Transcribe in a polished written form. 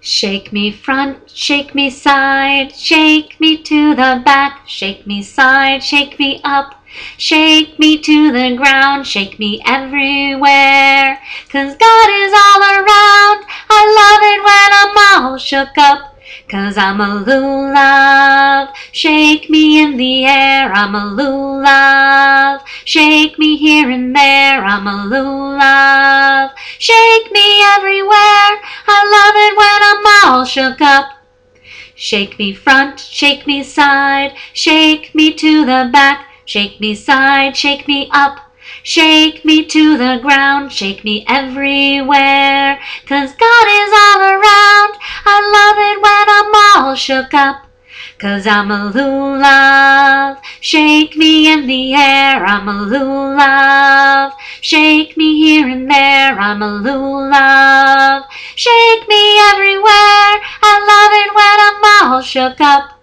Shake me front, shake me side, shake me to the back, shake me side, shake me up, shake me to the ground, shake me everywhere, 'cause God is all around. I love it when I'm all shook up, 'cause I'm a lulav. Shake me in the air, I'm a lulav. Shake me here and there, I'm a lulav. Shake me everywhere, I love it when I'm all shook up. Shake me front, shake me side, shake me to the back, shake me side, shake me up, shake me to the ground, shake me everywhere, 'cause God is all around. I love it when I'm all shook up, 'cause I'm a lulav. Shake me in the air, I'm a lulav. Shake me here and there, I'm a lulav. Shake me everywhere, I love it when I'm all shook up.